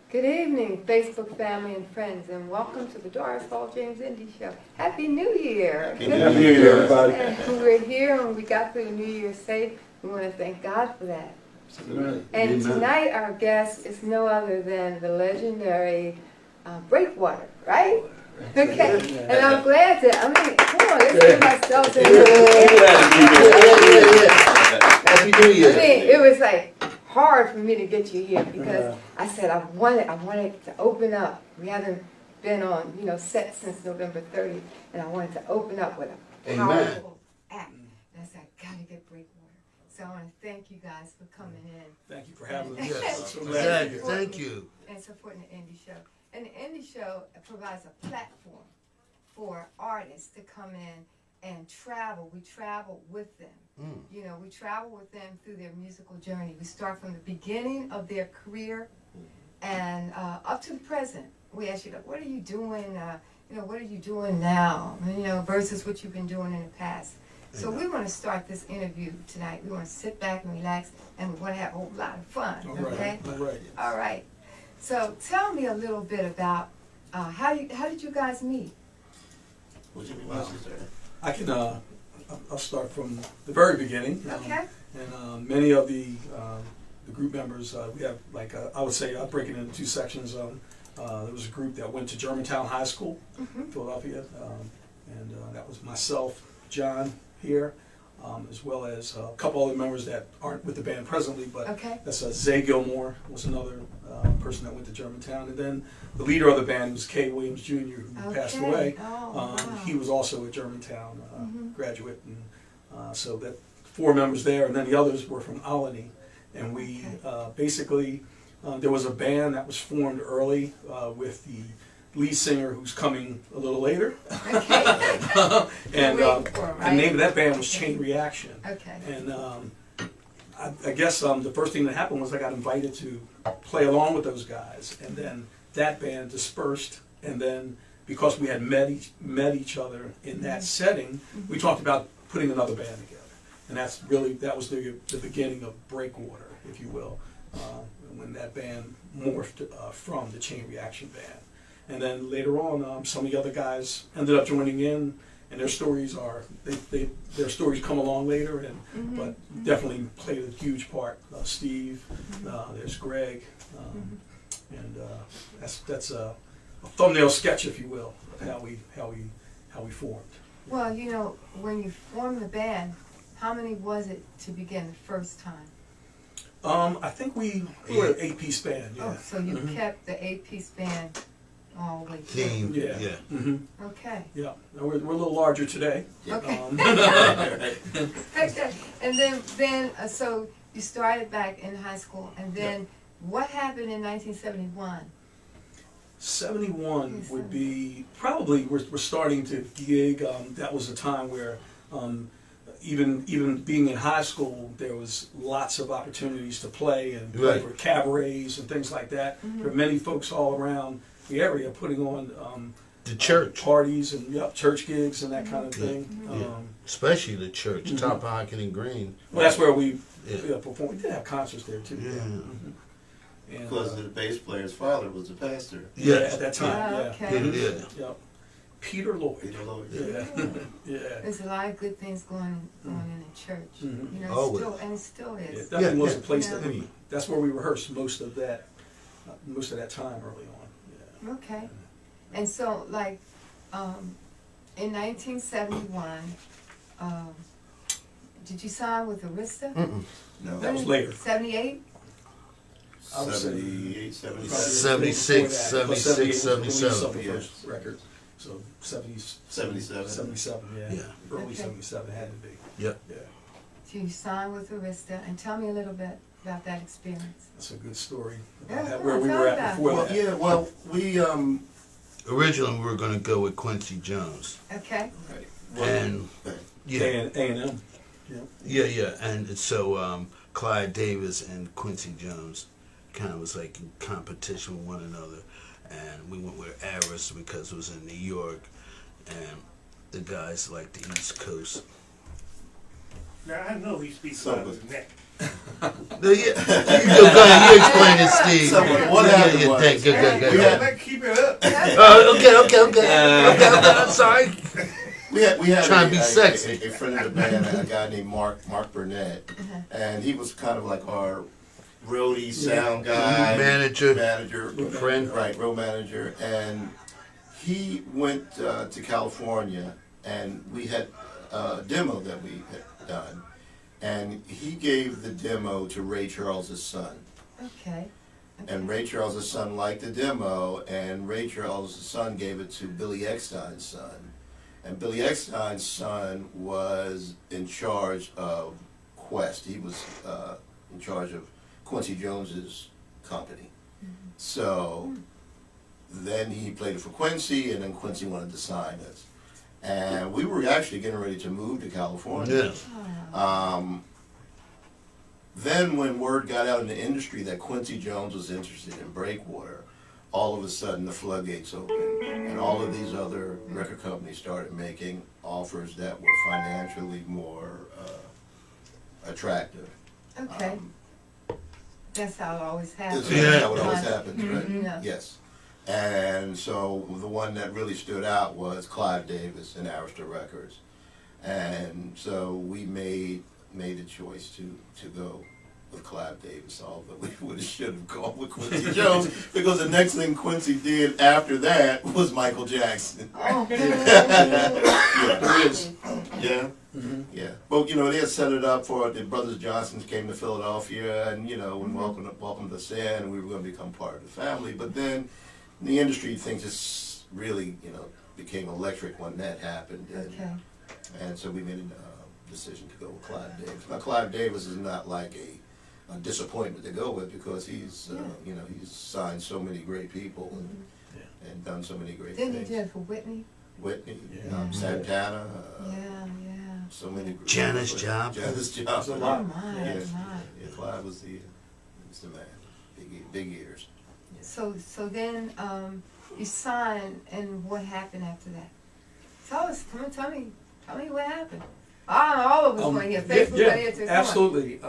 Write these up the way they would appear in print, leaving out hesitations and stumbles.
Good evening, Facebook family and friends, and welcome to the Doris Hall James Indies Show. Happy New Year! Happy New Year, everybody. And we're here and we got through the New Year safe. We want to thank God for that. Amen. And Amen. tonight our guest is no other than the legendary Breakwater, right? Okay, and I'm glad to, come on, let's give ourselves a Happy New Year. it was like hard for me to get you here because I said I wanted to open up. We haven't been on, set since November 30th, and I wanted to open up with a powerful act. And I said, I gotta get Breakwater. So I want to thank you guys for coming in. Thank you for having us. Yes. So glad you're here. Thank you. And supporting the Indie Show. And the Indie Show provides a platform for artists to come in and travel. We travel with them. We travel with them through their musical journey. We start from the beginning of their career and up to the present. We ask you, what are you doing? What are you doing now? Versus what you've been doing in the past. So we want to start this interview tonight. We want to sit back and relax, and we want to have a whole lot of fun. Okay? All right. All right. So tell me a little bit about how did you guys meet? I can. I'll start from the very beginning. Okay. And many of the group members, we have I would say I'll break it into two sections. There was a group that went to Germantown High School, Philadelphia, and that was myself, John here, as well as a couple other members that aren't with the band presently, but that's Zay Gilmore was another person that went to Germantown, and then the leader of the band was Kay Williams Jr., who passed away. Wow. He was also a Germantown graduate, and so that 4 members there, and then the others were from Albany, and we basically there was a band that was formed early with the lead singer who's coming a little later. And the name of that band was Chain Reaction. Okay. And I guess the first thing that happened was I got invited to play along with those guys, and then that band dispersed, and then because we had met each other in that setting, we talked about putting another band together, and that was the beginning of Breakwater, if you will, when that band morphed from the Chain Reaction band. And then later on, some of the other guys ended up joining in, and their stories their stories come along later, and but definitely played a huge part. Steve, there's Greg, and that's a thumbnail sketch, if you will, of how we formed. Well, when you formed the band, how many was it to begin the first time? I think we were an 8-piece band. Yeah. Oh, so you kept the 8-piece band all the way through. Team. Yeah. Okay. Yeah. We're a little larger today. Okay. Okay. And then so you started back in high school, and then what happened in 1971? 71 would be probably we're starting to gig. That was a time where even being in high school, there was lots of opportunities to play and play for cabarets and things like that. There were many folks all around the area putting on the church parties and church gigs and that kind of thing. Especially the church, Top Hocking and Green. Well, that's where we performed. We did have concerts there too. And, because the bass player's father was a pastor. At that time. Okay. Peter Lloyd. Peter Lloyd. There's a lot of good things going in the church. Always. It still is. It definitely was a place that's where we rehearsed most of that time early on. Okay. And so, in 1971, did you sign with Arista? No. That was later. 78? 78, 77. 76, 76, 77. The first record. So 77. 77, Yeah. Early 77 had to be. Yeah. So you signed with Arista, and tell me a little bit about that experience. That's a good story Yeah, about come where on, we tell were me at about before it. that. We Originally, we were going to go with Quincy Jones. Okay. And, A&M. Yeah. And so Clyde Davis and Quincy Jones kind of was like in competition with one another. And we went with Aris because it was in New York. And the guys like the East Coast. Now, I know he speaks about his neck. No, yeah. Go ahead, you explain it, Steve. So what happened was- Good. We had- Keep it up. Okay. I'm sorry. We had Trying to be sexy. a friend of the band, a guy named Mark Burnett, and he was kind of like our roadie sound guy, Manager, friend, right, road manager, and he went to California, and we had a demo that we had done, and he gave the demo to Ray Charles' son. Okay. And Ray Charles' son liked the demo, and Ray Charles' son gave it to Billy Eckstein's son. And Billy Eckstein's son was in charge of Quest. He was in charge of Quincy Jones's company. So then he played it for Quincy, and then Quincy wanted to sign us. And we were actually getting ready to move to California. Then when word got out in the industry that Quincy Jones was interested in Breakwater, all of a sudden the floodgates opened, and all of these other record companies started making offers that were financially more attractive. Okay. That's how it always happens. That's how it always happens, right? Yeah. Yes. And so the one that really stood out was Clive Davis and Arista Records. And so we made the choice to go with Clive Davis, although we would have should have gone with Quincy Jones, because the next thing Quincy did after that was Michael Jackson. Oh. Yeah. Yeah. But they had set it up for the Brothers Johnsons came to Philadelphia, and and welcomed us in, and we were going to become part of the family. But then the industry thing just really became electric when that happened, and so we made a decision to go with Clive Davis. Now Clive Davis is not like a disappointment to go with, because he's he's signed so many great people and done so many great Didn't things. he do it for Whitney? Santana. Yeah. So many. Janis Joplin. Janis Joplin. Oh my. Yeah, Clive was the man. Big ears. So then you signed, and what happened after that? Tell me what happened. All of us want to hear. Facebook want to hear. Absolutely.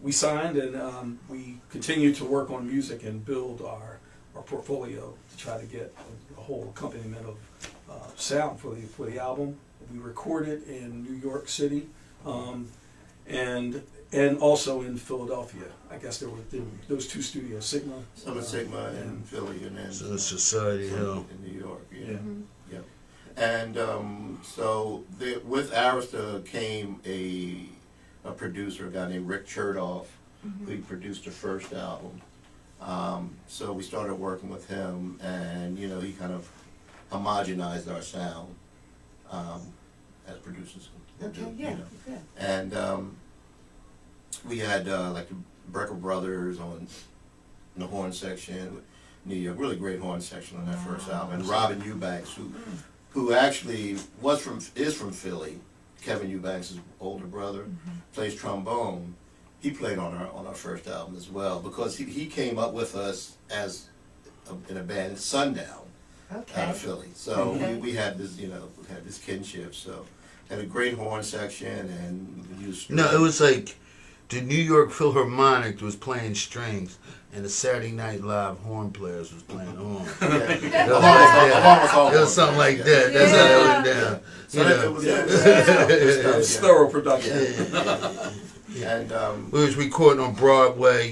We signed, and we continued to work on music and build our portfolio to try to get a whole accompaniment of sound for the album. We recorded in New York City, and also in Philadelphia. I guess there were those two studios, Sigma. Sigma in Philly, and then Society Hill in New York. Yeah. Yep. And so with Arista came a producer, a guy named Rick Chertoff, who produced the first album. So we started working with him, and he kind of homogenized our sound as producers do. And we had like the Breakwater Brothers on the horn section, New York, really great horn section on that first album, and Robin Eubanks, who actually is from Philly. Kevin Eubanks' older brother, plays trombone. He played on our first album as well, because he came up with us as in a band, Sundown, out of Philly. So we had this this kinship. So had a great horn section, and we used. No, it was like the New York Philharmonic was playing strings, and the Saturday Night Live horn players was playing horn. It was something like that. That's how that went down. It was thorough production. And we was recording on Broadway,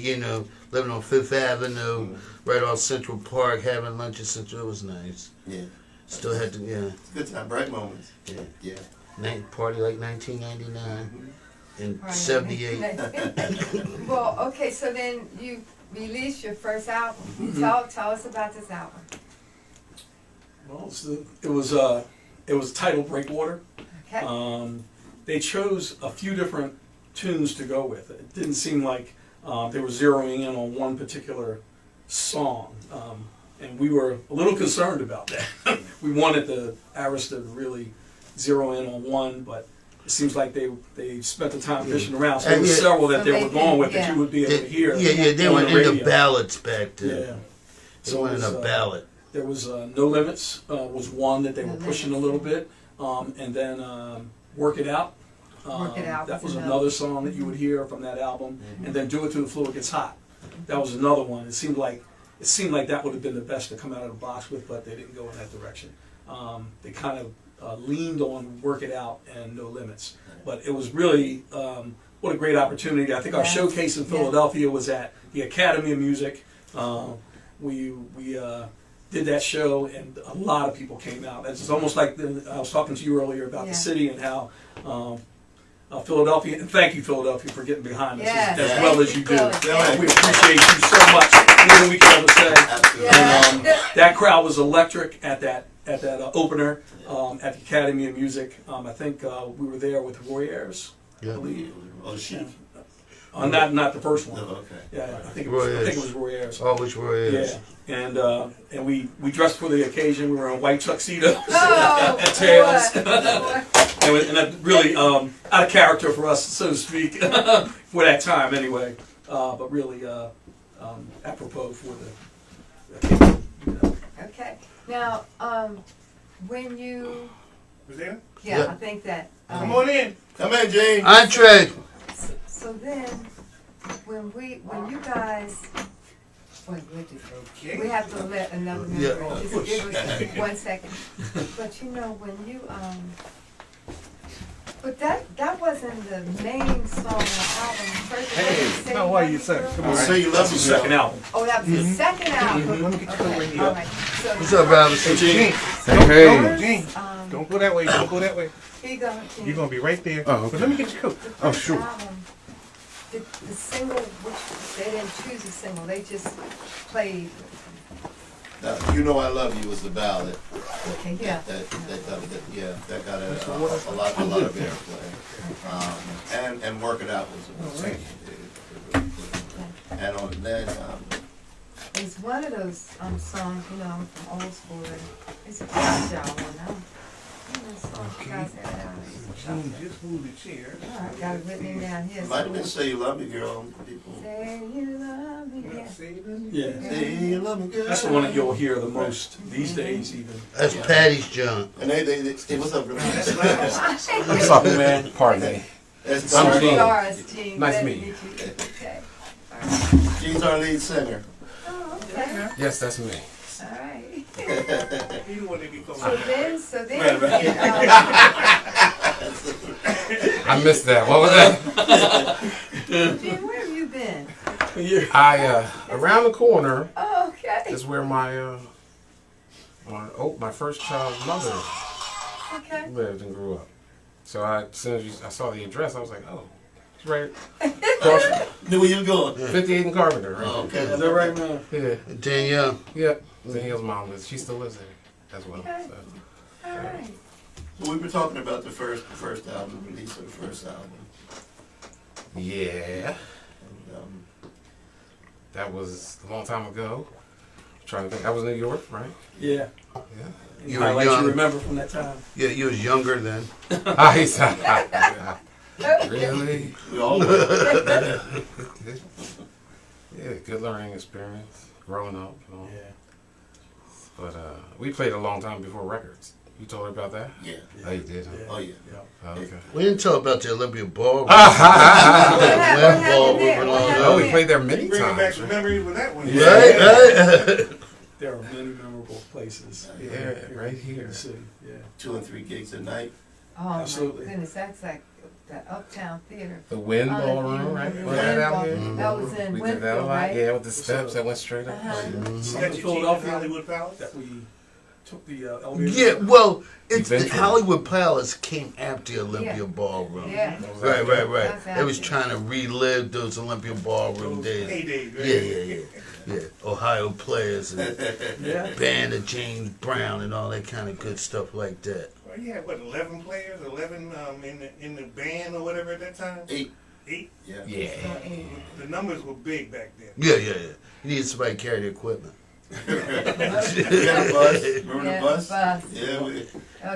living on Fifth Avenue, right off Central Park, having lunch at Central. It was nice. Yeah. Still had to, It's a good time, bright moments. Yeah. Party like 1999 and 78. Well, okay, so then you released your first album. Tell us about this album. Well, it was titled Breakwater. Okay. They chose a few different tunes to go with. It didn't seem like they were zeroing in on one particular song, and we were a little concerned about that. We wanted the Arista to really zero in on one, but it seems like they spent the time fishing around. So there were several that they were going with that you would be able to hear. They went into ballads back then. Yeah. They went in a ballad. There was No Limits was one that they were pushing a little bit, and then Work It Out Work It Out That was was another. another song that you would hear from that album. And then Do It Till the Floor Gets Hot. That was another one. It seemed like that would have been the best to come out of the box with, but they didn't go in that direction. They kind of leaned on Work It Out and No Limits. But it was really, what a great opportunity. I think our Yes. showcase in Philadelphia was at the Academy of Music. We did that show, and a lot of people came out. It's almost like I was talking to you earlier about the city and how Philadelphia, and thank you, Philadelphia, for getting behind us Yes, as thank well you, as you do. Philly. We appreciate you so much, more than we can ever say. Absolutely. And that crowd was electric at that opener at the Academy of Music. I think we were there with Roy Ayers, I Yeah. believe. Oh, shit. Not the first one. Oh, okay. Yeah, I think it Roy was Ayers. Roy Ayers. Always Roy Ayers. Yeah, and we dressed for the occasion. We were in white tuxedos Oh, and tails, boy. and that really out of character for us, so to speak, for that time anyway. But really apropos for the occasion. You know. Okay. Now, when you, Was there? yeah, Yeah. I think that. Come on in. Come in, Gene. Entree. So then, when you guys, wait, Okay. we have to let another member Yeah. in. Just give us 1 second. But you know, when you, but that wasn't the main song on the album. First, Hey, how are you, sir? Come on. Say you love That's me, the second album. Oh, that was the second album. Let me get you over Okay, here. all right. So What's up, Alice? Hey, Gene. Hey. Gene, Um, don't go that way. Don't go that way. here you go. Gene. You're going to be right there. Oh, okay. But let me get your coat. The Oh, first sure. album, the single, which they didn't choose a single, they just played. You Know I Love You was the ballad. Okay, yeah. That got a lot of airplay. And Work It Out was a All right. And on that, It's one of those songs, you know, from old school. It's a good job one. You guys had out. Gene, just move the chair. All right, got it written down here. might have been Say You Love Me, Girl. People. Say you love me. Yeah. Yeah, Say You Love Me, Girl. that's the one that you'll hear the most these days, even. That's Patty's John. And they what's up, girl? What's up, man? Pardon me. That's I'm Oh, Gene. Doris, Gene. Nice Glad to meet you. Okay. All right. Gene's our lead singer. Oh, okay. Yes, that's me. All right. You want to be called. So then, I missed that. What was that? Gene, where have you been? Around the corner Oh, okay. is where my first child's mother Okay. lived and grew up. So as soon as I saw the address, I was like, oh, it's right across Knew where you were going. 58 in Carpenter, right? Oh, okay. Is that right, man? Yeah, Danielle. yeah. Danielle's mom lives. She still lives there as well. Okay. So. All right. So we were talking about the first album, the release of the first album. Yeah, And, that was a long time ago. Trying to think. I was in New York, right? Yeah. Yeah. Any You were highlights young. you remember from that time? Yeah, you was younger then. Really? we all were. Yeah, good learning experience, growing up, you know. Yeah. But we played a long time before records. You told her about that? Yeah. Oh, you did? Huh? Oh, yeah. Oh, okay. We didn't talk about the Olympia Ballroom. What happened there? What Oh, happened we there? played there many Bringing back times. some Right? memories with that one. Right, right. There are many memorable places. Yeah, right in here. the city. Yeah. 2 and 3 gigs a night. Oh, my Absolutely. goodness, that's like the Uptown Theater. The Wind Oh, Ballroom, yeah, right? the Was that Wind out Ball- here? That was in We did that a Winfield, lot. right? Yeah, with the steps that went straight up. Uh-huh. Some Got in your cheap in Philadelphia Hollywood Palace? that we took the elevator. Yeah, well, it's the Eventually. Hollywood Palace came after the Olympia Yeah. Ballroom. Yeah. Right, right, right. That's They was after. trying to relive those Olympia Ballroom Those days. heydays, right? Yeah, yeah, yeah. Yeah, Ohio players and Yeah. band of James Brown and all that kind of good stuff like that. Well, you had, what, 11 players? 11 in the band or whatever at that time? 8. 8? Yeah. Yeah. The numbers were big back then. Yeah, yeah, yeah. You need somebody to carry the equipment. We had a bus. Remember Yeah, the bus? the bus. Yeah, we,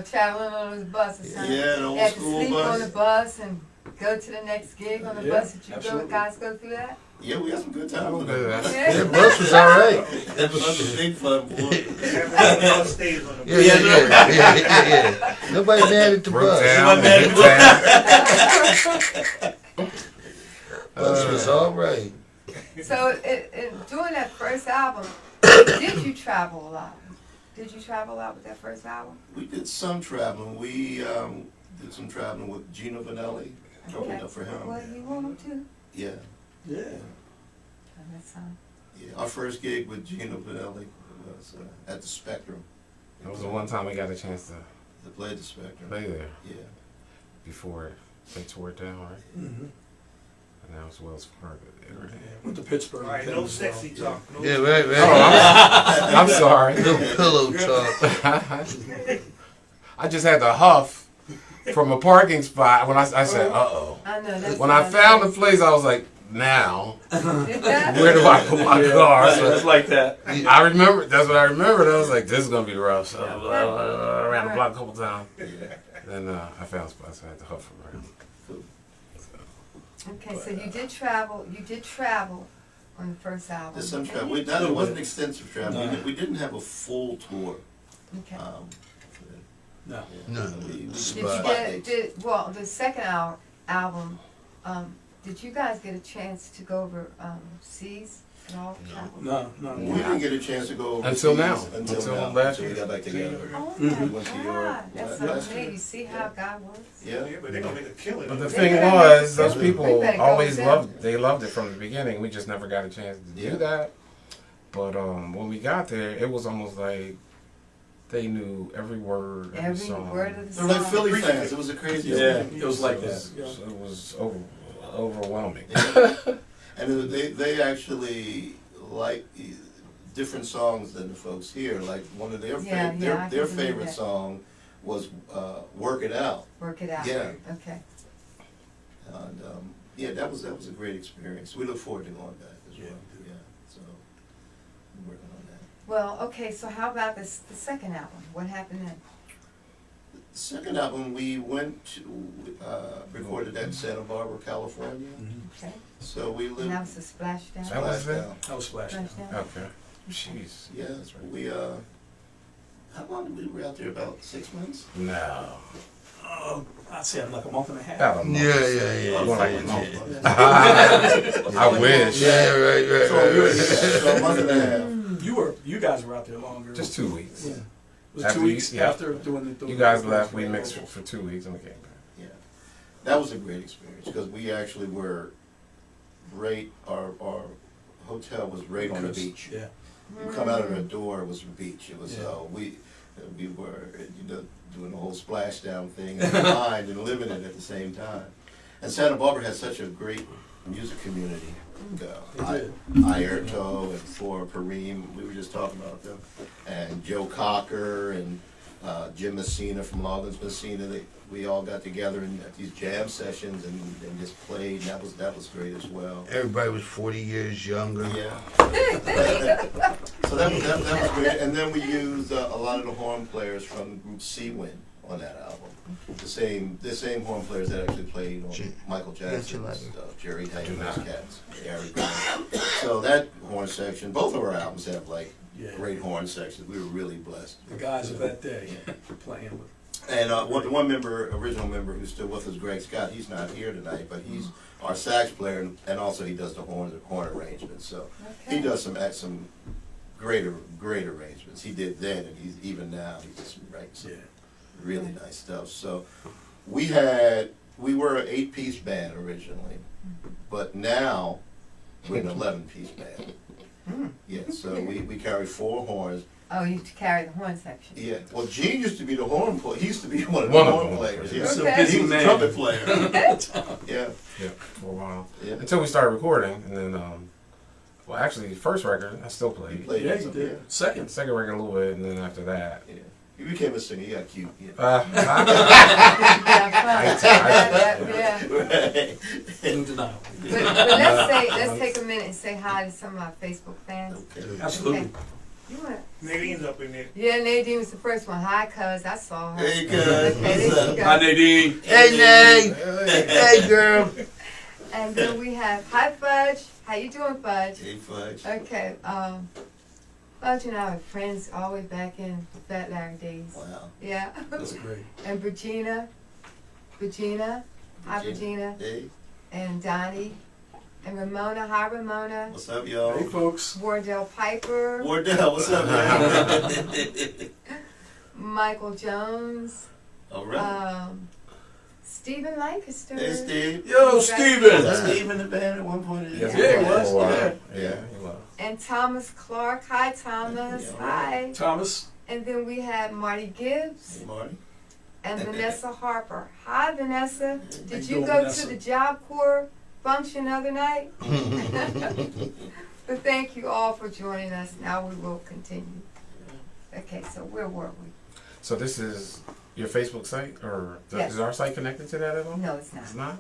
Traveling on those buses, huh? yeah, the old Had to school sleep on the bus. bus and go to the next gig on the Yeah, bus. Did you absolutely. guys go through that? Yeah, we had some good times. Good, huh? Yeah, the bus was all right. That was big fun, boy. Everybody else stays on the Yeah, yeah, yeah, yeah, yeah, yeah. Nobody mad at the bus. Brooktown, Midtown. Bus was all right. So during that first album, did you travel a lot? Did you travel a lot with that first album? We did some traveling. We did some traveling with Gino Vanelli. Opened up for him. What you want to? Yeah. Yeah. Oh, that song. Yeah. Our first gig with Gino Vanelli was at the Spectrum. That was the one time we got a chance to To play at the Spectrum. play there Yeah. before they tore it down, right? Mm-hmm. And now it's Wells Fargo there. Went to Pittsburgh. All right, no sexy talk. No Yeah, right, right. Oh, I'm sorry. No pillow talk. I just had to huff from a parking spot when I said, uh-oh. I know that's. When I found the place, I was like, now, Yeah. where do I put my car? It's So like that. I remember, that's what I remembered. I was like, this is going to be rough. So I ran the block a couple times. Then I found spots, so I had to huff around. Okay, so you did travel. You did travel on the first album. Did some travel. And It wasn't extensive travel. We didn't have a full tour. Okay. No. No. We Did you spot get dates. well the second album? Did you guys get a chance to go over seas at all? No. We didn't get a chance to go Until overseas now. Until Until now. last Until we year. got back together. Oh Mhm. my Went to Europe God, that's last amazing. year. You see how God works. Yeah. Yeah, but they're gonna make a killing. But the of it. thing better was, go- those we people better go always with loved it from the beginning. We just never got a chance to Yeah. do that. But when we got there, it was almost like they knew every word of the Every song. word of the They were song. like Philly fans. It was a crazy Yeah, thing. it was like It that. was, Yeah. it was overwhelming. And they actually like different songs than the folks here. Like one of their Yeah, fa- yeah, I can their believe favorite that. song was "Work It Out." Work it out. Yeah. Okay. And yeah, that was a great experience. We look forward to going back as well. Yeah. Yeah, so we're working on that. Well, okay. So how about the second album? What happened then? The second album we went to recorded that in Santa Barbara, California. Okay. So we And lived that was the Splashdown. That was Splash it? Down. I was splashed down. Splashdown. Okay. Jeez. Yeah, That's right. we how long did we were out there? About 6 months. No. Oh, I'd say like a month and a half. About a month. Yeah. More like a Yeah. month. I wish. Yeah, right. So we were so a month and a half. You guys were out there longer. Just 2 weeks. Yeah. It was After 2 weeks you- yeah. after doing the. You guys left, we mixed for 2 weeks, and we came back. Yeah, that was a great experience because we actually were right. Our hotel was right on the beach. Yeah. You come out of the door, it was the beach. It was Yeah. we were doing the whole splashdown thing in our mind and living it at the same time. And Santa Barbara has such a great music community. They did. Ayrto and Flora Pareem, we were just talking about them, and Joe Cocker and Jim Messina from Loggins Messina. We all got together at these jam sessions and just played. And that was great as well. Everybody was 40 years younger. Yeah. So that was great. And then we used a lot of the horn players from the group Sea-Wind on that album. The same horn players that actually played on Michael Jackson's stuff, Jerry Hayden's Cats, Eric Grant. So that horn section, both of our albums have like Yeah. great horn sections. We were really blessed. The guys of that day playing with. And the one original member who's still with us, Greg Scott, he's not here tonight, but he's our sax player, and also he does the horn arrangements. So Okay. he does some great arrangements. He did then, and he's even now he just writes some really nice stuff. So we were an 8-piece band originally, but now we're an 11-piece band. Yeah, so we carry 4 horns. Oh, you carry the horn section. Yeah, well, Gene used to be the horn player. He used to be one of the One of horn them. players. Yeah, Okay. he was the trumpet player. Yeah, Yeah, for a while. yeah. Until we started recording, and then, well, actually, the first record, I still He played. played Yeah, some, you did. Second. Second record a little bit, and then after that. Yeah. He became a singer. He got cute. Yeah. Yeah. Right. No denial. But let's take a minute and say hi to some of our Facebook fans. Okay. Absolutely. Okay. You wanna? Nadine's up in there. Yeah, Nadine was the first one. Hi, cuz I saw her. Hey, cuz. Okay, there What's you up? go. Hi, Nadine. Hey, Nate. Hey, girl. And then we have hi, Fudge. How you doing, Fudge? Hey, Fudge. Okay. Fudge and I were friends all the way back in Fat Larry days. Wow. Yeah. That's great. And Virginia, Hi, Regina. Hey, And Donnie. And Ramona. Hi, Ramona. what's up, y'all? Hey, folks. Wardell Piper. Wardell, what's up, man? Michael Jones. All right. Stephen Lancaster. Hey, Steve. Yo, Steven. Was Steve in the band at one point? Yeah. Yeah, he was. Yeah. Yeah, he was. And Thomas Clark. Hi, Thomas. Yeah, Hi. Thomas. And then we had Marty Gibbs Hey, Marty. and Vanessa Harper. Hi, Vanessa. Did you you doing, go Vanessa? to the Job Corps function the other night? But thank you all for joining us. Now we will continue. Okay, so where were we? So this is your Facebook site, or Yes. is our site connected to that at all? No, it's not. It's not?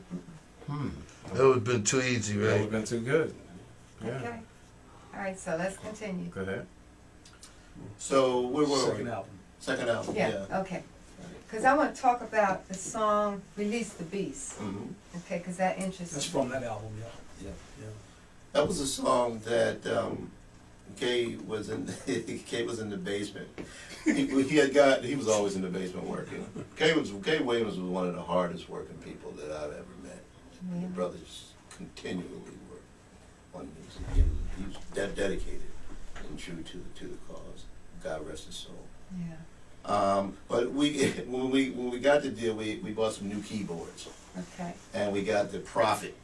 Hmm. That would have been too easy, That would right? have been too good. Yeah. Okay. All right, so let's continue. Go ahead. So, where were Second we? album. Second album, Yeah, yeah. okay. Because I want to talk about the song Release the Beast. Mhm. Okay, because that interests That's me. from that album, yeah. Yeah. Yeah. That was a song that Kay was in. Kay was in the basement. He was always in the basement working. Kay Williams was one of the hardest working people that I've ever met. Yeah. The brothers continually work on music. He was dedicated and true to the cause. God rest his soul. Yeah, But when we got the deal, we bought some new keyboards, okay. and we got the Prophet.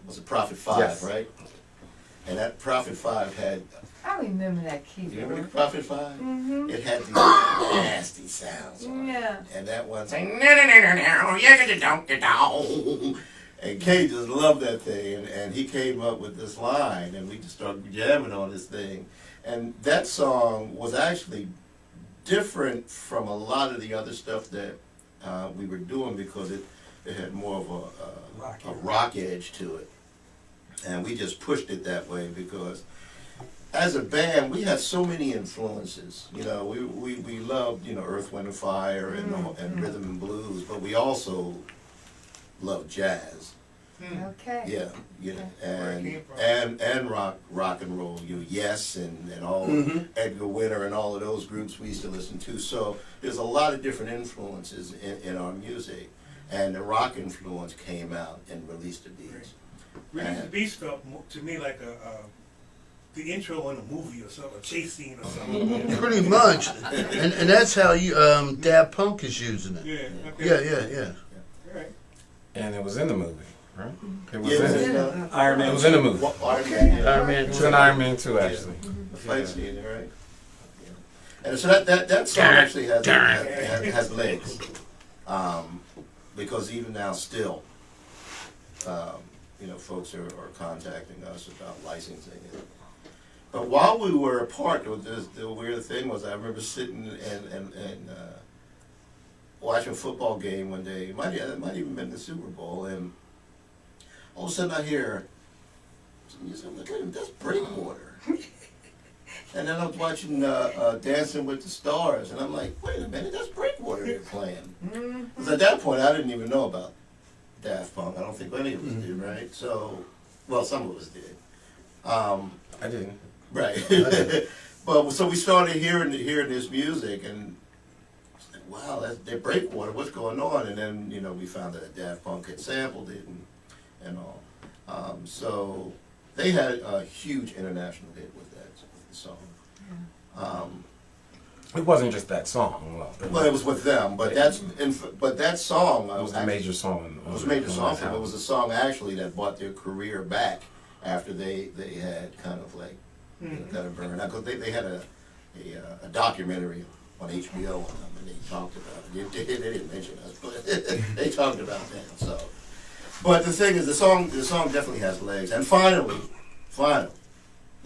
Was it Prophet 5, Yes. right? And that Prophet 5 had, I remember that you remember the keyboard. Prophet 5? Mm-hmm. It had these nasty sounds on it. Yeah. And that one saying, no, no, no, no, no, yeah, and Kay just loved that thing, and he came up with this line, and we just started jamming on this thing. And that song was actually different from a lot of the other stuff that we were doing because it had more of a rock edge to it. And we just pushed it that way because as a band, we had so many influences. You know, we loved, you know, Earth, Wind, and Fire and rhythm and blues, but we also loved jazz. Okay. Yeah, you know, Where it came and rock and roll. You Yes and all Edgar Winter and all of those groups we used to listen to. So there's a lot of different influences in our music, and the rock influence came out and Release the Beast. Release the Beast felt to me like the intro in a movie or something, a chase scene or something. Pretty much. And that's how you Daft Punk is using it. Yeah. Okay. Yeah. All right. And it was in the movie, right? It was Yeah, it was in in it. Iron Man. It was in the movie. Iron Man, yeah. Iron Man It was in Iron Man 2, actually. The fight scene, right? Yeah. And so that song actually has legs, because even now still, you know, folks are contacting us about licensing it. But while we were apart, the weird thing was I remember sitting and watching a football game one day. It might even been the Super Bowl, and all of a sudden I hear some music. I'm like, wait a minute, that's Breakwater. And then I was watching Dancing with the Stars, and I'm like, wait a minute, that's Breakwater they're playing. Because at that point, I didn't even know about Daft Punk. I don't think any of us did, right? So, well, some of us did. I didn't. Right. But so we started hearing this music, and it's like, wow, they're Breakwater. What's going on? And then, you know, we found that Daft Punk had sampled it and all. So they had a huge international hit with that song. It wasn't just that song. Well, it was with them, but that song It was the major song. It was a major song for them. It was a song actually that brought their career back after they had kind of like kind of burned out, because they had a documentary on HBO on them, and they talked about it. They didn't mention us, but they talked about that. So, but the thing is, the song definitely has legs, and finally,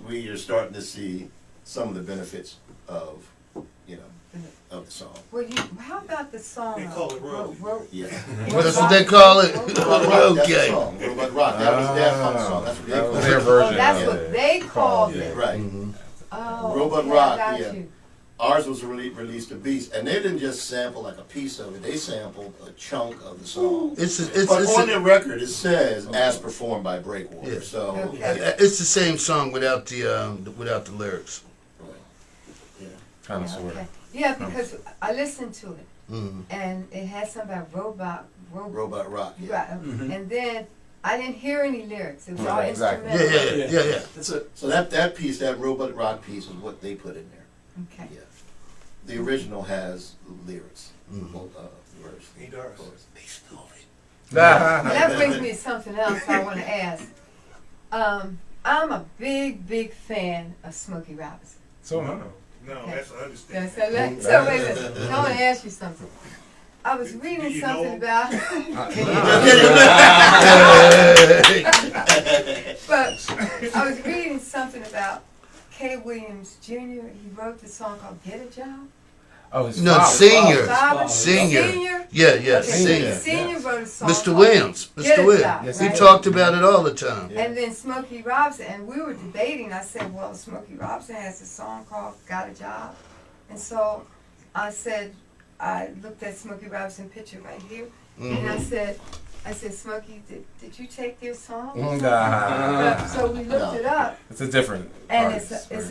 we are starting to see some of the benefits of, you know, of the song. Well, how about the song? They call it road. Yeah. That's what they call it. Robot Rock, that's the Okay. song. Robot Rock. That was their fun song. That's what they That called was it. their Oh, version. that's of what it. they called Yeah. it. Right. Oh, Robot okay, Rock, I got yeah. you. Ours was Release the Beast, and they didn't just sample like a piece of it. They sampled a chunk of the song. It's But on the record, it says as performed by Breakwater. Yeah. So Okay. it's the same song without the lyrics. yeah. Kind of Yeah, sort okay. of. Yeah, because I listened to it, Mm-hmm. and it had something about robot Robot Rock. Yeah. Right. And then I didn't hear any lyrics. It was all Right, exactly. instrumental. Yeah. That's it. So that piece, that Robot Rock piece, is what they put in there. Okay. Yeah. The original has lyrics. Mhm. Verse. He does. chorus. They stole it. Well, that brings me to something else I want to ask. I'm a big fan of Smokey Robinson. So No, that's an Yeah, understatement. so wait a minute. I want to ask you something. I was reading you something know about, but I was reading something about Kay Williams Jr. He wrote the song called "Get a Job." Oh, his No, father. senior. Father? Senior. Senior. Yeah, Okay, senior. Senior wrote a song. Mr. called Williams. Get Mr. a Williams. Job, Yes, He right? talked about it all the time. Yeah. And then Smokey Robinson, and we were debating. I said, well, Smokey Robinson has a song called "Got a Job," and so I said, I looked at Smokey Robinson picture right here, and I said, Smokey, did you take your song? Nah. So we looked it up, It's a different and artist, right?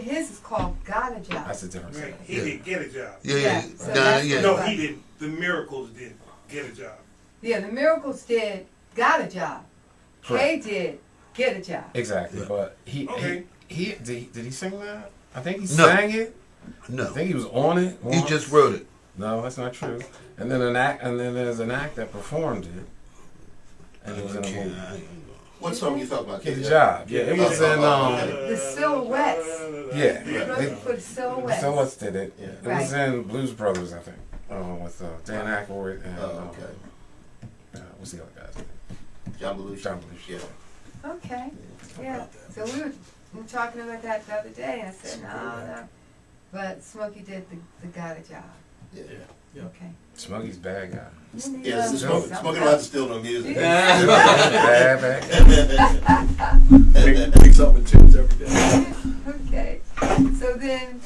his is called "Got a Job." That's a different Right. thing. He Yeah. didn't get a job. Yeah. So Nah, that's yeah. No, Right. he didn't. The Miracles did get a job. Yeah, the Miracles did "Got a Job." Kay Correct. did "Get a Job." Exactly, Yeah. but Okay. he did he sing that? I think he No. sang it. I No. think he was on it. He once. just wrote it. No, that's not true. And then there's an act that performed it, and it was in a movie. What song you talking about? Get a job. Yeah, it was in The Silhouettes. yeah. He wrote it for the Silhouettes. So what's did it? Yeah. It was Right. in Blues Brothers, I think, with Dan Aykroyd and Oh, okay. what's the other guy's name? John Belushi. John Belushi. Yeah. Okay. Yeah. So we were talking about that the other day, and I said, no. But Smokey did the "Got a Job." Yeah. Okay. Smokey's bad guy. Yeah, Smoke- Smoking Rods is still no music. Bad guy. Mix up with tunes every day. Okay. So then,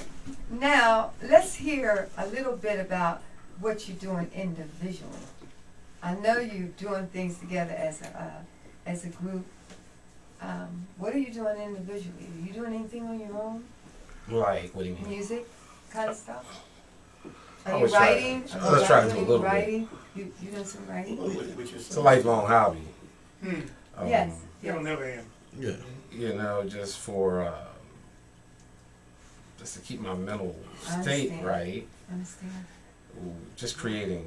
now let's hear a little bit about what you're doing individually. I know you're doing things together as a group. What are you doing individually? Are you doing anything on your own? Like, what do you mean? Music kind of stuff? I Are you always try to- writing? I always try to do a Are you little bit. writing? You doing some writing? It's a lifelong hobby. Yes. You'll never end. Yeah. You know, just for just to keep my mental I state understand. right. Understand? Just creating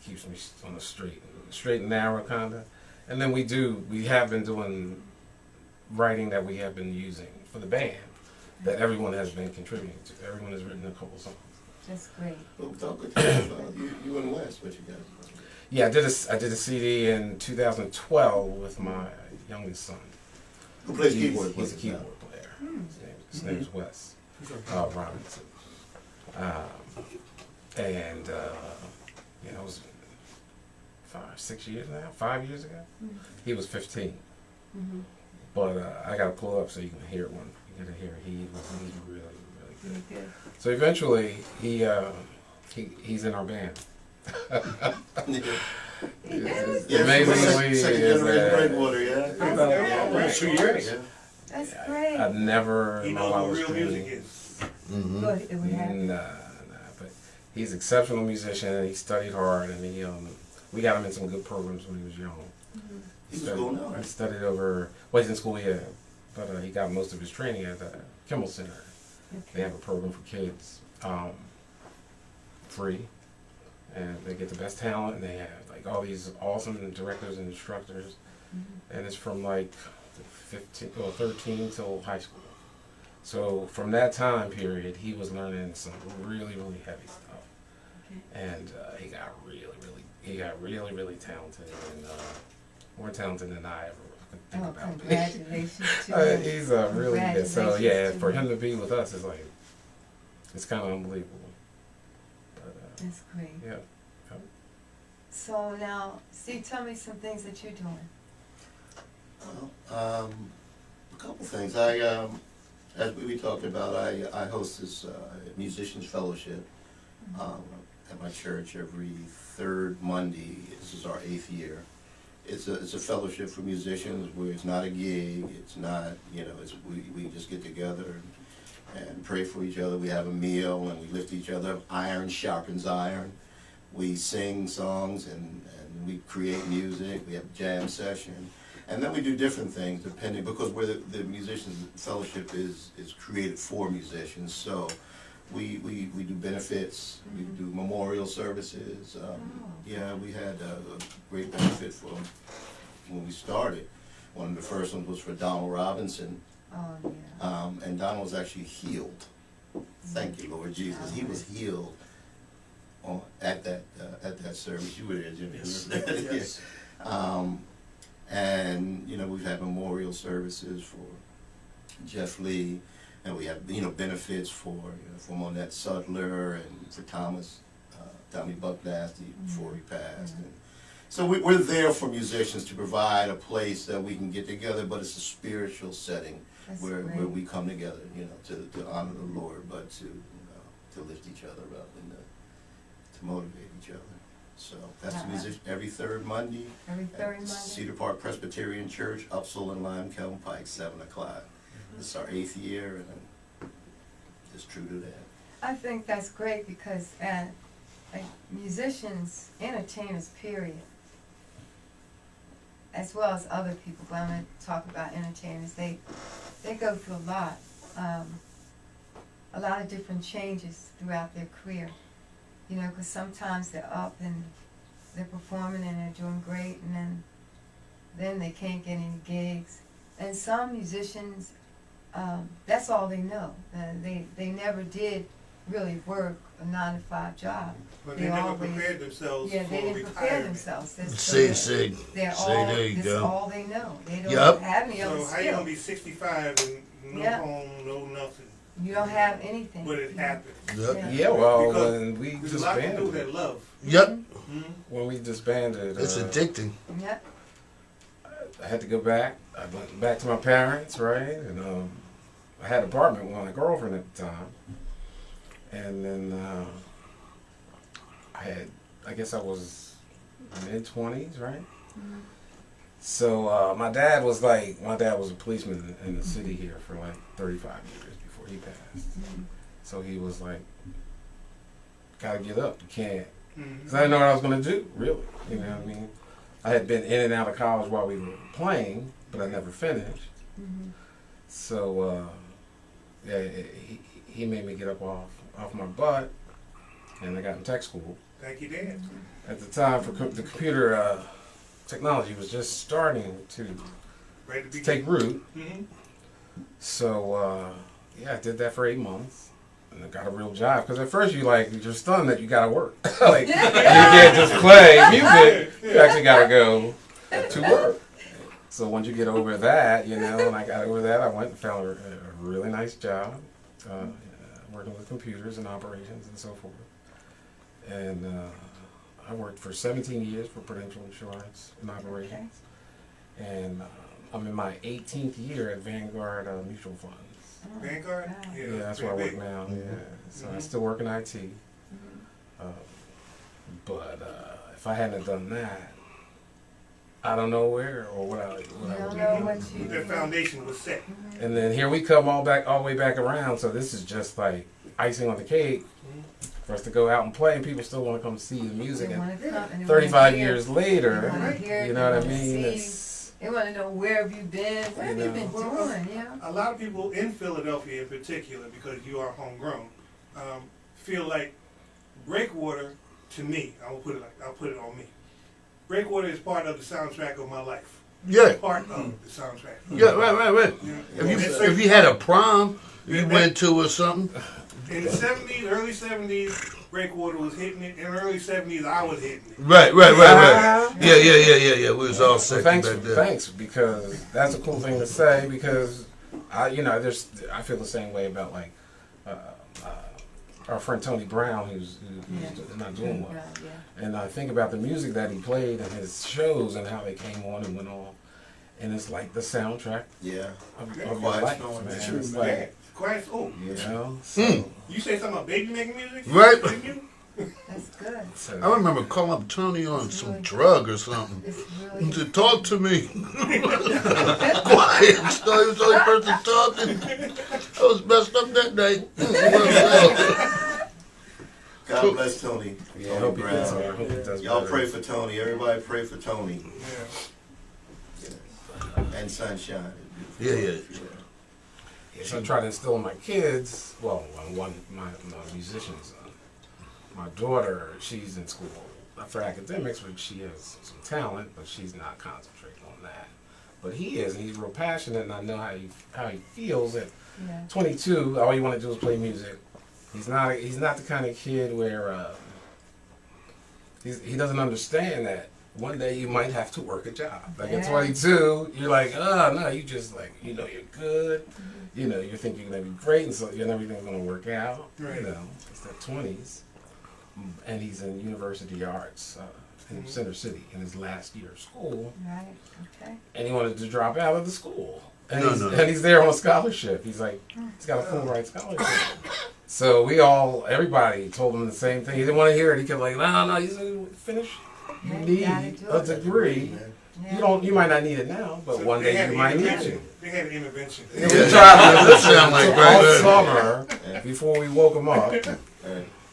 keeps me on the straight and narrow kind of. And then we have been doing writing that we have been using for the band that everyone has been contributing to. Everyone has written a couple songs. That's great. You and Wes, what you guys? Yeah, I did a CD in 2012 with my youngest son. Who plays He's keyboard? a keyboard player. His name is Wes Robinson. And you know, it was 5 years ago. He was 15. Mm-hmm. But I gotta pull it up so you can hear it when you get to hear it. He was really good. Really good. So eventually he's in our band. Amazingly, second is generation that Breakwater, yeah. That's About 2 years. Yeah. That's great. I've never He while I knows was what real music training. is. Mm-hmm. Good, it would happen. Nah, but he's an exceptional musician and he studied hard and we got him in some good programs when he was young. He's in school now. He studied he's in school, yeah. But he got most of his training at the Kimmel Center. They have a program for kids, free, and they get the best talent, and they have like all these awesome directors and instructors, and it's from like 13 till high school. So from that time period, he was learning some really heavy stuff, and he got really talented, and more talented than I ever could think Oh, about. congratulations to him. He's really good. So yeah, Congratulations for to him to be with us is like, it's kind of unbelievable. But That's great. yeah. So now, Steve, tell me some things that you're doing. A couple things. As we talked about, I host this musicians fellowship at my church every third Monday. This is our 8th year. It's a fellowship for musicians where it's not a gig. It's not, we just get together and pray for each other. We have a meal and we lift each other up. Iron sharpens iron. we sing songs and we create music. We have a jam session, and then we do different things depending, because we're the musicians fellowship is created for musicians. So we do benefits, we do memorial services. Yeah, we had a great benefit for when we started. One of the first ones was for Donald Robinson. Oh, yeah. And Donald was actually healed. Thank you, Lord Jesus. He was healed at that service. You were there, Jimmy. Yes. Yes. And you know, we've had memorial services for Jeff Lee, and we have benefits for for Monette Sutler and for Tommy Buck Nasty before he passed. And so we're there for musicians to provide a place that we can get together, but it's a spiritual setting where we come together, to honor the Lord, but to lift each other up and to motivate each other. So that's music every third Monday. Every third Monday. Cedar Park Presbyterian Church, Upsall and Lime, Kelm Pike, 7 o'clock. This is our 8th year, and I'm just true to that. I think that's great because like musicians, entertainers, period, as well as other people, but I'm going to talk about entertainers, they go through a lot of different changes throughout their career. Because sometimes they're up and they're performing and they're doing great, and then they can't get any gigs. And some musicians, that's all they know. They never did really work a 9-to-5 job. But they never prepared themselves Yeah, for they didn't prepare retirement. themselves. Say, They're there you this go. is all they know. They don't Yup. have any other So how you skill. gonna be 65 and no Yeah. home, no nothing? You don't have anything. But it happened. Yep. Yeah, well, Because when we There's a lot to do with disbanded, that love. Yep. Mm-hmm. when we disbanded, It's addicting. Yep. I had to go back. I went back to my parents, right? And I had an apartment with my girlfriend at the time. And then I guess I was mid-20s, right? Mhm. So my dad was a policeman in the city here for like 35 years before he passed. So he was like, gotta get up, you can't. Because I didn't know what I was going to do, really. You know what I mean? I had been in and out of college while we were playing, but I never finished. So, yeah, he made me get up off my butt, and I got in tech school. Thank you, Dad. At the time, the computer technology was just starting to Right to be take root. Mm-hmm. So, yeah, I did that for 8 months. And I got a real job. Because at first you're stunned that you got to work. Like, you can't just play music. You actually got to go to work. So once you get over that, and I got over that, I went and found a really nice job working with computers and operations and so forth. And I worked for 17 years for Prudential Insurance and Operations. And I'm in my 18th year at Vanguard Mutual Funds. Vanguard? Wow. Yeah, that's where I work now. Yeah, so I still work in IT. But if I hadn't done that, I don't know where or what I would do. The foundation was set. And then here we come all the way back around. So this is just like icing on the cake for us to go out and play, and people still want to come see the music. And 35 years later, you know what I mean? They want to know, where have you been? What have you been doing? A lot of people in Philadelphia in particular, because you are homegrown, feel like Breakwater, to me, I'll put it on me. Breakwater is part of the soundtrack of my life. Yeah. Part of the soundtrack. Yeah, right. Yeah. If you had a prom you went to or something. In the 70s, early 70s, Breakwater was hitting it. In the early 70s, I was hitting it. Right. Yeah. We was all sick back then. Thanks, because that's a cool thing to say. Because I feel the same way about like our friend Tony Brown, who's not doing well. And I think about the music that he played and his shows and how they came on and went on, and it's like the soundtrack of your life, man. True, It's like, Quiet. Oh, so, you say something about baby making music? Right. Didn't you? That's good. so- I remember calling up Tony on some drug or something. It's He really said, talk to me. Quiet. So he was the only person talking. I was messed up that night. God bless Tony. Yeah, I hope he does. I hope he does Y'all better. pray for Tony. Everybody pray for Tony. Yeah. And Sunshine. Yeah. So I try to instill in my kids, well, my musicians, my daughter, she's in school for academics, but she has some talent, but she's not concentrating on that. But he is, and he's real passionate, and I know how he feels at 22. All you want to do is play music. He's not the kind of kid where he doesn't understand that one day you might have to work a job. Like at 22, you're like, oh no, you just like, you know, you're good. You know, you think you're gonna be great, and so everything's gonna work out. Right. You know, it's the 20s, and he's in University Arts in Center City in his last year of school. Right. Okay. And he wanted to drop out of the school. And, No. and he's there on a scholarship. He's like, he's got a full ride scholarship. So everybody told him the same thing. He didn't want to hear it. He kept like, no, you said finish. You need a degree. Yeah. You might not need it now, but So one they day had you an might need intervention. it. They had an intervention. We tried to Sound like all right. summer before we woke him up.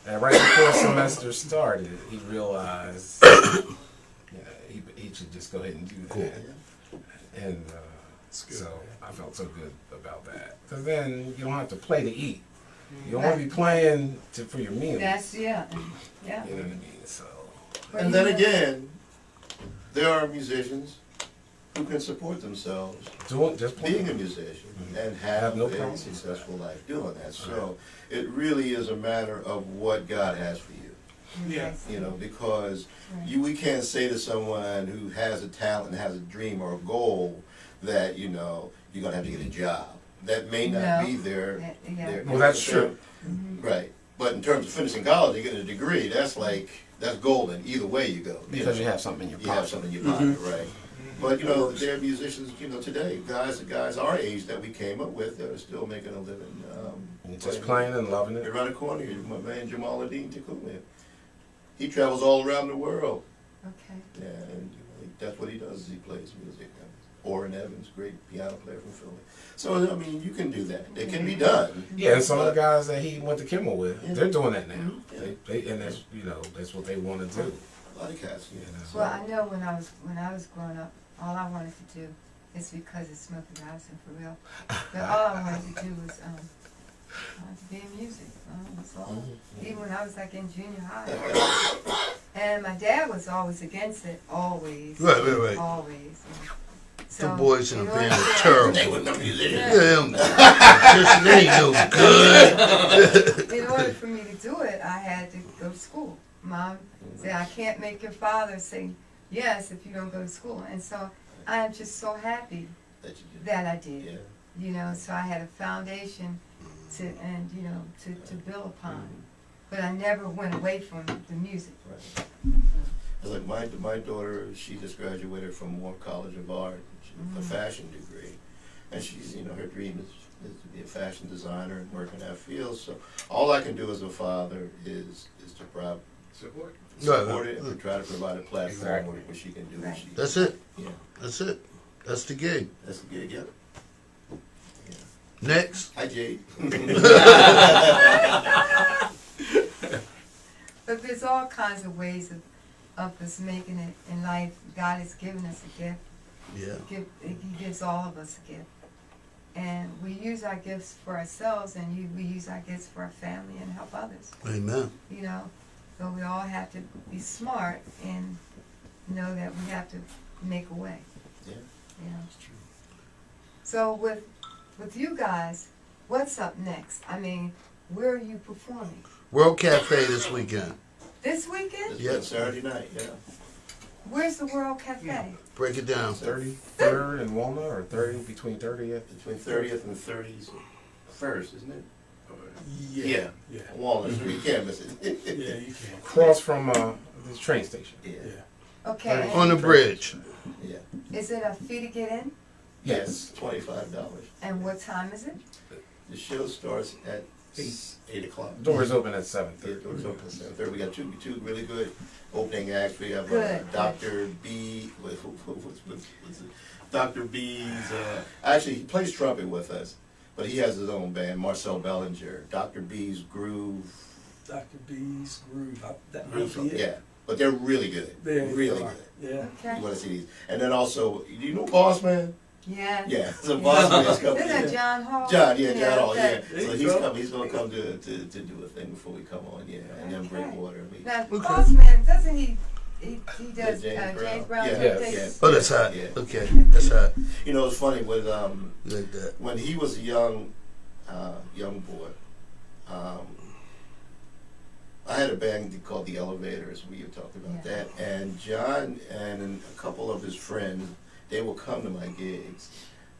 And right before semester started, he realized he should just go ahead and do that. And so I felt so good about that. Because then you don't have to play to eat. You don't want to be playing for your meals. That's yeah. You know what I mean? So. But And you then know- again, there are musicians who can support themselves Just play. being a musician and have no a problem. successful life doing that. So it really is a matter of what God has for you. Yeah. You know, because Right. we can't say to someone who has a talent and has a dream or a goal that, you know, you're going to have to get a job. That may not No. be their... Yeah. their- Well, that's true. Right. But in terms of finishing college, you get a degree, that's golden. Either way you go. Because you have something in your You pocket. have something in your pocket, right? But, you know, there are musicians, you know, today, guys our age that we came up with that are still making a living. And just playing and loving You're it. around the corner here, my man Jamal Adine Takumian. He travels all around the world. Okay. Yeah, and that's what he does, is he plays music. Orrin Evans, great piano player from Philly. So, I mean, you can do that. It can be done. Yeah, and some of the guys that he went to Kimmel with, Yeah. they're doing that now. Yeah. And that's that's what they want to do. A lot of cats, You know. Well, I know when I was growing up, all I wanted to do is because it's Smokey Robinson for real. But all I wanted to do was I wanted to be in music. That's all. Even when I was like in junior high. And my dad was always against it, always. Right. Always. The boys in the order band are to- terrible. They were no musicians. Yeah, they ain't no good. In order for me to do it, I had to go to school. Mom said, I can't make your father say yes if you don't go to school. And so I am just so happy That you did. that I did. Yeah. You know, so I had a foundation to build upon. But I never went away from the music. Right. Like my daughter, she just graduated from Moore College of Art, a fashion degree, and she's, you know, her dream is to be a fashion designer and work in that field. So all I can do as a father is to Support. support it and to try to provide a platform Exactly. where she can do Right. what she. That's it. Yeah, That's it. That's the gig. that's the gig. Yep. Next. Hi, Jade. But there's all kinds of ways of us making it in life. God has given us a gift. Yeah. He gives all of us a gift. And we use our gifts for ourselves, and we use our gifts for our family and help others. Amen. You know, so we all have to be smart and know that we have to make a way. Yeah. You know. So with you guys, what's up next? I mean, where are you performing? World Cafe this weekend. This weekend? It's Yep. been Saturday night. Yeah. Where's the World Cafe? Break it down. 33rd and Walnut, or between 30th. Between 30th and 31st, isn't it? Yeah. Walnut Street. You can't miss it. Yeah, you can. Across from the train station. Yeah. Okay. On the bridge. Yeah. Is it a fee to get in? Yes, $25. And what time is it? The show starts at 8 o'clock. Doors open at Yeah, 7:30. doors open at 7:30. We got two really good opening acts. We have Good. Dr. B. What's it? Dr. B's. Actually, he plays trumpet with us, but he has his own band, Marcel Bellinger. Dr. B's Groove Dr. B's Groove. That might be it. Yeah, but they're really good. There really you are. good. Yeah. You Okay. want to see these, and then also, do you know Boss Man? Yeah. Yeah, so Boss Man's coming. Isn't that John Hall? John, yeah, John Hall, yeah. okay. There So you go. he's gonna come to do a thing before we come on, yeah, and then Okay. Breakwater. Now, Okay. Boss Man, doesn't he does James Brown. Brown? Yeah, Yes. Take- yeah. Oh, that's hot. Yeah. Okay, that's hot. You know, it's funny with You like that? when he was a young boy. I had a band called the Elevators. We had talked about Yeah. that, and John and a couple of his friends, they would come to my gigs,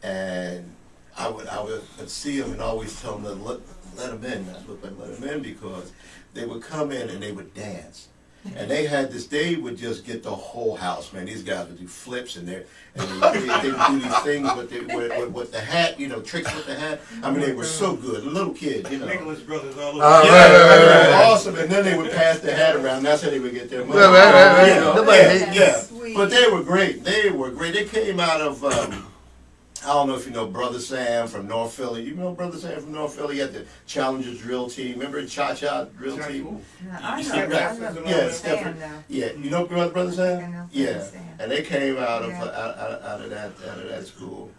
and I would see them and always tell them to let them in. That's what let them in, because they would come in and they would dance. And they would just get the whole house, man. These guys would do flips and they would do these things with the hat, you know, tricks with the hat. I mean, they were so good. Little kids, you know. Nicholas Brothers all over. All Yeah, right, they were right. awesome. And then they would pass the hat around. That's how they would get their money. Right. You know, Nobody yeah, hates- yeah. Sweet. But they were great. They were great. They came out of, I don't know if you know Brother Sam from North Philly. You know Brother Sam from North Philly? He had the Challengers drill team. Remember Cha-Cha drill team? Now, I You know, see I that? know Yeah, Brother Stephen. Sam now. Yeah, you know Brother I know Sam? Brother Yeah, Sam. and they came out of Yeah. out of that school.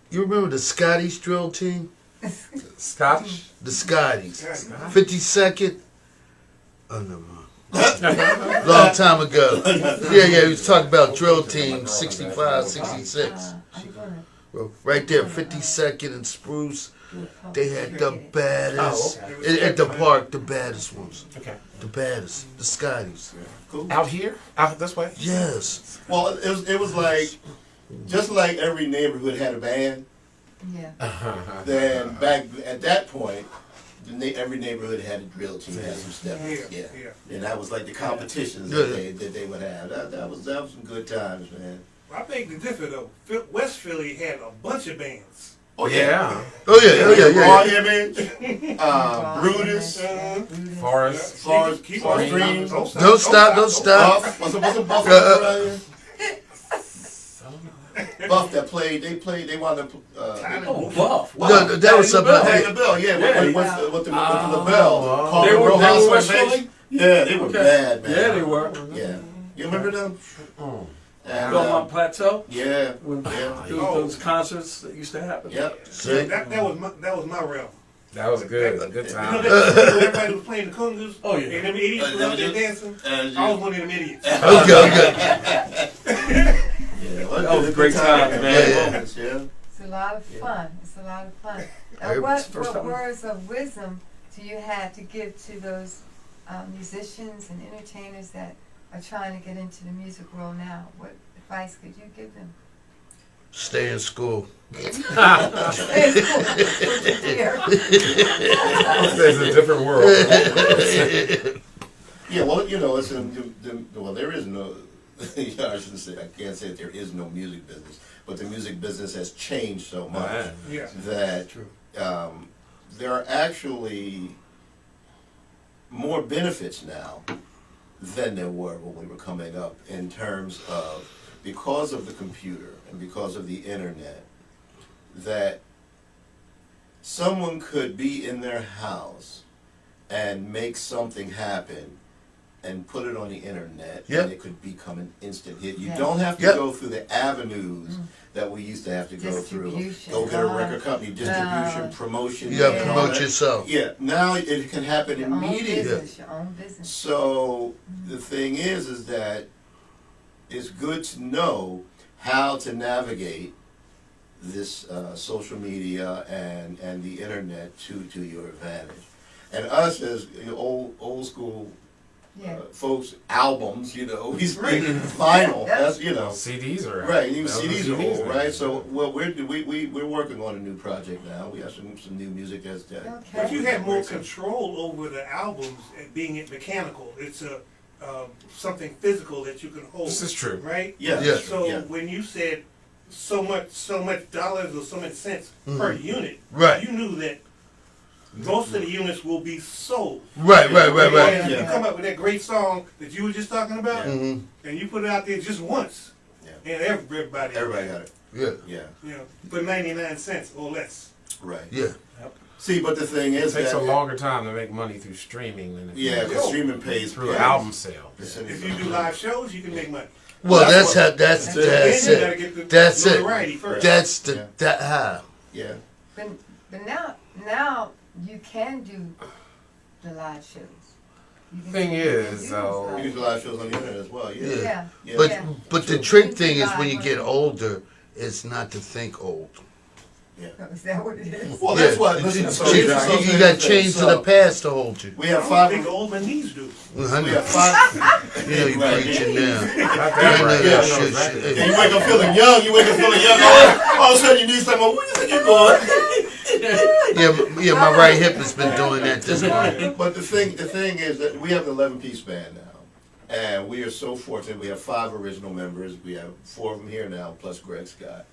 You remember the Scotties drill team? Scotch. The Scotties. Yeah. 52nd. Oh, never mind. Long time ago. Yeah, he was talking about drill team 65, 66. I'm gonna Well, right there, 52nd and Spruce. do a They had the public baddest. Oh, At the park, the baddest ones. Okay. The baddest. The Scotties. Cool. Out here? Out this way? Yes. Well, it was like, just like every neighborhood had a band, Yeah. then back at that point, every neighborhood had a drill team, had some steppers, yeah. And that was like the competitions that they would have. That was some good times, man. I think the difference though, West Philly had a bunch of bands. Oh Yeah. Oh, yeah. Raw Image, Brutus, Forest. Forest Keep Forest on Green, Don't stop. Buff, wasn't Buff around here? Buff that played, they wound up, Oh, Buff. Wow. No, that was something. Playing the bell, yeah, with the bell. Called They the were Rojas West Bass. Philly? Yeah, they were Okay. bad, man. Yeah, they were. Yeah. You remember them? And, Belmont Plateau? yeah, When yeah. those concerts that used to happen? Yep. See? That was my realm. That was good. A good You know time. that everybody was playing the congas. Oh, yeah. And them idiots were out there dancing. I was one of them idiots. Okay. Yeah, That was a great time, man. Yeah. It's a lot of fun. It's a lot of fun. Every- What words of wisdom do you have to give to those musicians and entertainers that are trying to get into the music world now? What advice could you give them? Stay in school. It's cool. Here. It's a different world. Yeah, well, you know, well, there is no, I shouldn't say, I can't say that there is no music business, but the music business has changed so much Yeah. that there are actually more benefits now than there were when we were coming up, in terms of, because of the computer and because of the internet, that someone could be in their house and make something happen and put it on the internet, Yep. and it could become an instant hit. You Yeah. don't have to Yep. go through the avenues that we used to have to go through. Distribution. Go get a record company, distribution, promotion. You gotta Yeah. promote yourself. Yeah, now it can happen Your own immediately. business. Your own business. So the thing is that it's good to know how to navigate this social media and the internet to your advantage. And us as old school Yeah. folks, albums, you know, we speak vinyl. That's, you know. CDs are out. Right, even That was CDs the are old, man. right? So, well, we're working on a new project now. We have some new music that's Okay. But you have more control over the albums and being it mechanical. It's a something physical that you can hold. This is true. Right? Yeah. Yeah. So yeah. when you said so much dollars or so much cents per unit, Right. you knew that most of the units will be sold. Right. And you Yeah. come up with that great song that you were just talking about, Yeah. Mm-hmm. and you put it out there just once, Yeah. and everybody Everybody got it. Yeah. Yeah, you know, for 99 cents or less. right. Yeah. See, but the thing It is takes a that longer time to make money through streaming than it yeah, does the streaming pays through pays. album sale. If you do live shows, you can make money. Well, That's that's what- that's Then you gotta it. get the That's it. notoriety first. That's the Yeah. that how. Yeah. But now you can do the live shows. You can Thing do- is, you can though- do We use live live shows on the internet as well. Yeah. Yeah. Yeah. Yeah. But Yeah. but the True. trick thing is when you get older, it's not to think old. shows. Is that what it is? Well, that's Yeah. what. Listen, so You, here's you got chains to the past to hold you. We I have don't five. think old man needs do. Well, I We know. have five. You know you're Right. preaching now. Not Yeah, that I right. know Yeah, that I know shit. exactly. And you wake up feeling young. You wake up feeling young. All of a sudden you need someone. Where you think you're going? Yeah, my right hip has been doing that this morning. But the thing is that we have an 11-piece band now, and we are so fortunate. We have 5 original members. We have 4 of them here now, plus Greg Scott.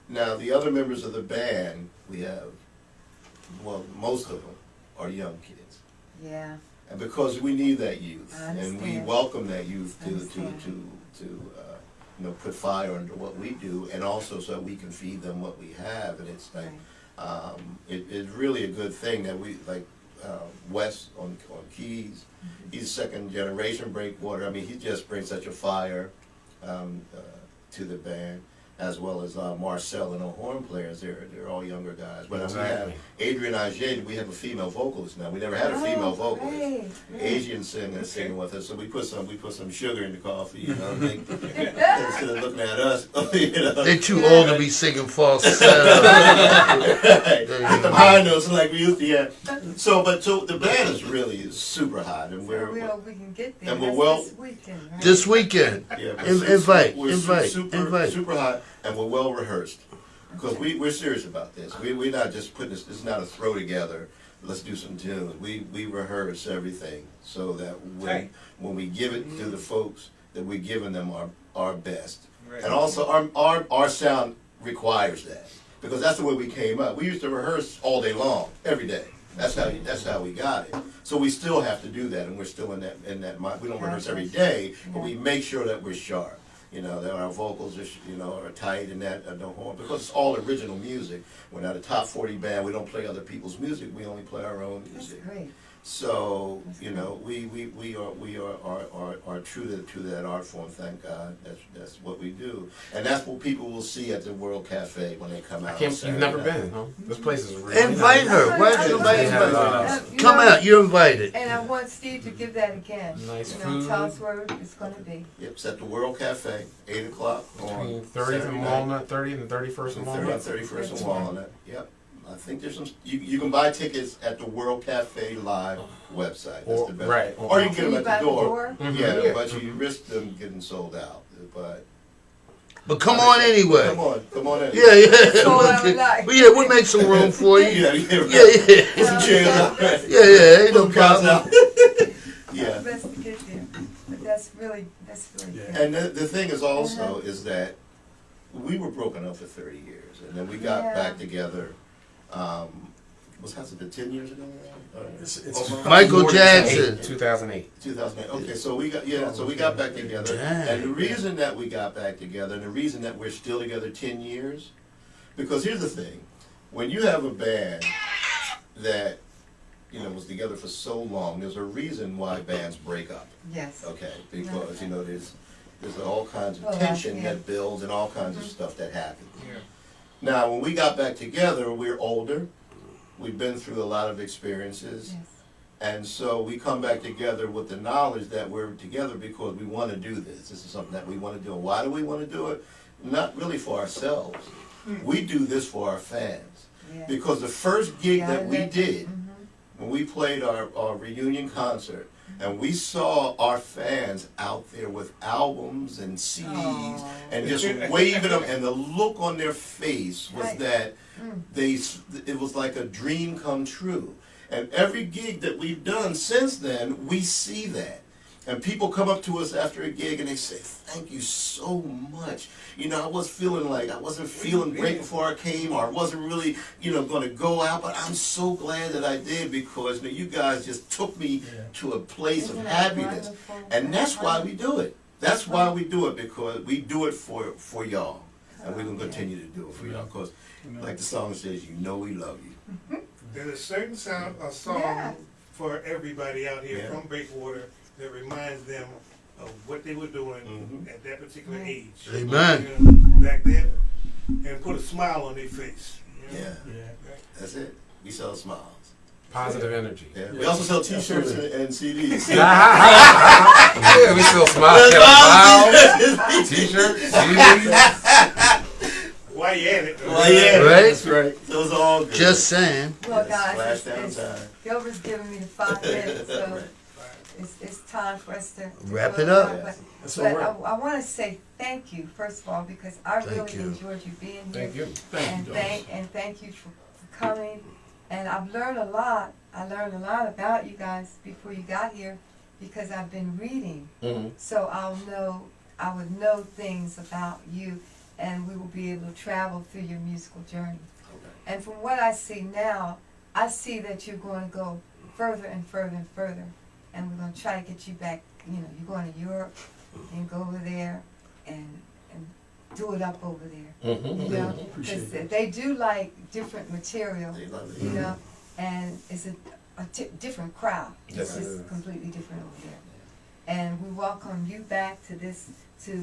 Now the other members of the band, we have, well, most of them are young kids, Yeah. and because we need that youth, I and we understand. welcome that youth I understand. to put fire under what we do, and also so we can feed them what we have, and it's like. Right. It's really a good thing that we, like, Wes on keys, he's second generation Breakwater. I mean, he just brings such a fire to the band, as well as Marcel and our horn players. They're all younger guys. But we have Exactly. Adrian Ajay, we have a female vocalist now. We never had a female Oh, vocalist. great, great. Asian singer singing with us, so we put some sugar in the coffee, you know, instead of looking at us, you know. They're too old to be singing falsetto. Right. Get the high notes like we used to have. So the band is really super hot, and So we hope we can get there. and we're That's well- this weekend, right? This weekend. yeah, Invite. super hot, and we're well rehearsed because we're serious about this. We're not just putting this. This is not a throw together. Let's do some tunes. We rehearse everything so that when we give it to the folks, that we're giving them our best. Right. And also our sound requires that because that's the way we came up. We used to rehearse all day long, every day. That's how we got it. So we still have to do that, and we're still in that mind. We don't rehearse every day, but we make sure that we're sharp. You know, that our vocals are tight and that the horn, because it's all original music. We're not a top 40 band. We don't play other people's music. We only play our own That's music. great. So we are true to that art form. Thank God. That's what we do, and that's what people will see at the World Cafe when they come out. You've never been, huh? This place is really Invite nice. her. Why don't you invite Yeah, her? You Come know, out. You're invited. And I want Steve to give that again. Nice You know, tell food. us where it's going to be. Yep, it's at the World Cafe, 8 o'clock Between on 30th Saturday and night. Walnut, 30th and 31st and 30th and Walnut. 31st and Walnut. Yep. I think there's some. You can buy tickets at the World Cafe Live website. That's the best. Right. Or you can get Can them you at buy the the door. door? Mhm. Yeah, Yeah. but you risk them getting sold out. But But come on anyway. come on in. Yeah, yeah. all I would like. Well, yeah, we'll make some room for you. Yeah, Yeah, right. yeah. Put some chairs out. Yeah, yeah. Ain't no Put the couch problem. out. Yeah. Best to get there. But that's really good. And the thing is also is that we were broken up for 30 years, and then we got Yeah. back together. Has it been 10 years ago? It's Michael Jackson. 2008. 2008. Okay, so we got back together, Dang. and the reason that we got back together, and the reason that we're still together 10 years, because here's the thing: when you have a band that was together for so long, there's a reason why bands break up. Yes. Okay, because there's all kinds of Well, tension yeah. that builds and all kinds of stuff that happens. Yeah. Now, when we got back together, we're older. We've been through a lot of experiences. Yes. And so we come back together with the knowledge that we're together because we want to do this. This is something that we want to do. And why do we want to do it? Not really for ourselves. We do this for our fans. Yeah. Because the first gig Gotta that we let- did, Mhm. when we played our reunion concert, and we saw our fans out there with albums and CDs Aw. and just waving them, and the look on their face was Right. that Mm. it was like a dream come true. And every gig that we've done since then, we see that. And people come up to us after a gig and they say, "Thank you so much. I wasn't feeling great before I came, or I wasn't really, going to go out, but I'm so glad that I did because you guys just took me to a place of Isn't that happiness." wonderful? And that's why we do it. That's why we do it, because we do it for y'all. And we're going to continue to do it for y'all, because like the song says, you know we love you. There's a certain song Yeah. for everybody out here Yeah. from Breakwater that reminds them of what they were doing at that particular Right. age. Amen. You know, back then, and put a smile on their face. You know? Yeah, that's it. We sell smiles. Positive energy. Yeah. We also sell T-shirts and CDs. Yeah, we still smile. T-shirts, CDs. Why you at it? Well, yeah, Right? that's right. Those are all good. Just saying. Well, Yes, guys, flash down time. Gilbert's giving me the 5 minutes, so Right. it's time for us to Wrap close it up. out. That's But all right. I want to say thank you, first of all, because I Thank really you. enjoyed you being here. Thank you. And thank you for coming. And I've learned a lot. I learned a lot about you guys before you got here because I've been reading. Mm-hmm. So I would know things about you, and we will be able to travel through your musical journey. And from what I see now, I see that you're going to go further and further and further. And we're going to try to get you back, you know, you're going to Europe and go over there and do it up over there. Mm-hmm. You know, Appreciate because they do like different material, They love it. you know, and it's a different crowd. Yes, It's it just is. completely different over there. And we welcome you back to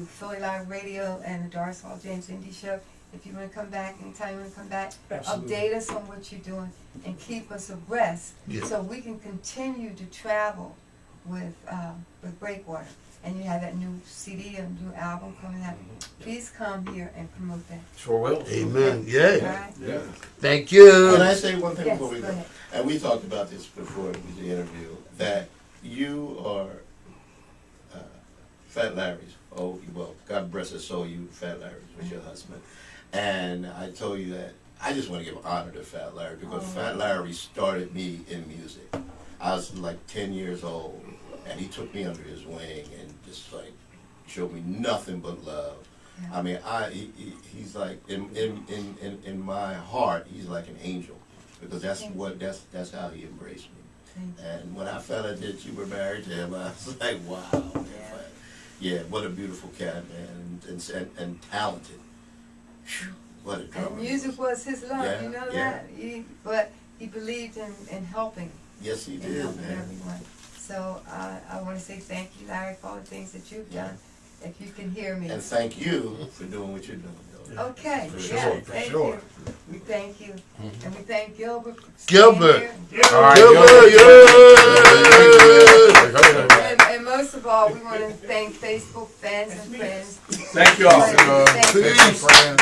Philly Live Radio and the Doris Hall James Indie Show. If you want to come back, anytime you want to come back, Absolutely. update us on what you're doing and keep us abreast Yeah. so we can continue to travel with Breakwater. And you have that new CD and new album coming out. Please come here and promote that. Sure will. Amen. All Yeah. right? Yeah. Thank you. Can I say one thing Yes, before we go go? ahead. And we talked about this before with the interview, that you are Fat Larry's. Oh, well, God bless his soul, you Fat Larry's was your husband. And I told you that I just want to give honor to Fat Larry because Fat Larry started me in music. I was like 10 years old, and he took me under his wing and just like showed me nothing but love. Yeah. I mean, he's like in my heart, he's like an angel because that's how he embraced me. Thank you. And when I found out that you were married to him, I was like, wow, man. Yeah, what a beautiful cat, man, and talented. Whew, what a drummer. And he music was. was his love, Yeah, you know yeah. that? But he believed in helping. Yes, he And did, helping man. everyone. So I want to say thank you, Larry, for all the things that you've done. If you can hear me. And thank you for doing what you're doing. though. Okay, For yes, sure, for thank sure. you. We thank you. And we thank Gilbert. for Gilbert. staying here. All right, Gilbert, yeah. And most of all, we want to thank Facebook fans and friends. Thank you all. Thank you. Peace. Friends.